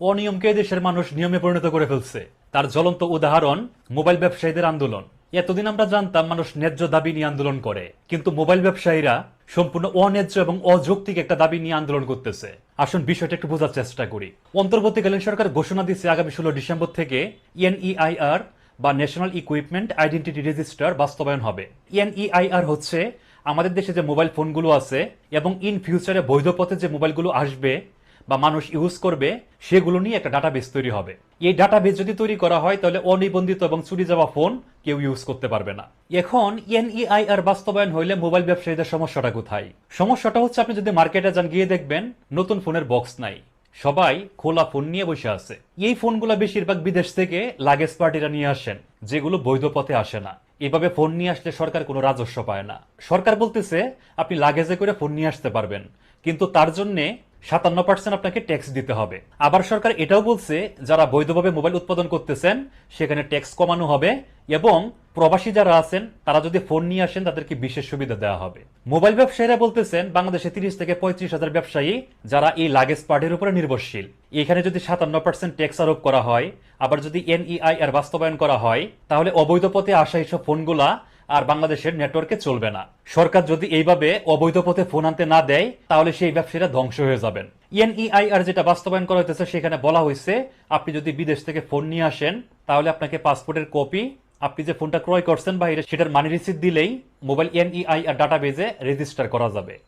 অনিয়মকে দেশের মানুষ নিয়মে পরিণত করে ফেলছে। তার জ্বলন্ত উদাহরণ মোবাইল ব্যবসায়ীদের আন্দোলন। এতদিন আমরা জানতাম মানুষ ন্যায্য দাবি নিয়ে আন্দোলন করে, কিন্তু মোবাইল ব্যবসায়ীরা সম্পূর্ণ অন্যায্য এবং অযৌক্তিক একটা দাবি নিয়ে আন্দোলন করতেছে। আসুন বিষয়টা একটু বোঝার চেষ্টা করি। অন্তর্বর্তীকালীন সরকার ঘোষণা দিচ্ছে আগামী 16 ডিসেম্বর থেকে এনইআইআর বা ন্যাশনাল ইকুইপমেন্ট আইডেন্টিটি রেজিস্টার বাস্তবায়ন হবে। এনইআইআর হচ্ছে আমাদের দেশে যে মোবাইল ফোনগুলো আছে এবং ইন ফিউচারে বৈধ পথে যে মোবাইলগুলো আসবে বা মানুষ ইউজ করবে সেগুলো নিয়ে একটা ডাটাবেস তৈরি হবে। এই ডাটাবেস যদি তৈরি করা হয় তাহলে অনিবন্ধিত এবং চুরি যাওয়া ফোন কেউ ইউজ করতে পারবে না। এখন এনইআইআর বাস্তবায়ন হইলে মোবাইল ব্যবসায়ীদের সমস্যাটা কোথায়? সমস্যাটা হচ্ছে আপনি যদি মার্কেটে যান গিয়ে দেখবেন নতুন ফোনের বক্স নাই, সবাই খোলা ফোন নিয়ে বসে আছে। এই ফোনগুলো বেশিরভাগ বিদেশ থেকে লাগেজ পার্টিরা নিয়ে আসেন, যেগুলো বৈধ পথে আসে না। এভাবে ফোন নিয়ে আসলে সরকার কোনো রাজস্ব পায় না। সরকার বলতেছে আপনি লাগেজে করে ফোন নিয়ে আসতে পারবেন, কিন্তু তার জন্যে 57% আপনাকে ট্যাক্স দিতে হবে। আবার সরকার এটাও বলছে যারা বৈধভাবে মোবাইল উৎপাদন করতেছেন সেখানে ট্যাক্স কমানো হবে এবং প্রবাসী যারা আছেন তারা যদি ফোন নিয়ে আসেন তাদেরকে বিশেষ সুবিধা দেওয়া হবে। মোবাইল ব্যবসায়ীরা বলতেছেন বাংলাদেশে 30 থেকে 35 হাজার ব্যবসায়ী যারা এই লাগেজ পার্টির উপরে নির্ভরশীল। এখানে যদি 57% ট্যাক্স আরোপ করা হয়, আবার যদি এনইআইআর বাস্তবায়ন করা হয়, তাহলে অবৈধ পথে আসা এইসব ফোনগুলা আর বাংলাদেশের নেটওয়ার্কে চলবে না। সরকার যদি এইভাবে অবৈধ পথে ফোন আনতে না দেয় তাহলে সেই ব্যবসায়ীরা ধ্বংস হয়ে যাবেন। এনইআইআর যেটা বাস্তবায়ন করা হইতেছে সেখানে বলা হয়েছে আপনি যদি বিদেশ থেকে ফোন নিয়ে আসেন তাহলে আপনাকে পাসপোর্টের কপি, আপনি যে ফোনটা ক্রয় করছেন বাইরে সেটার মানি রিসিপ্ট দিলেই মোবাইল এনইআইআর ডাটাবেজে রেজিস্টার করা যাবে।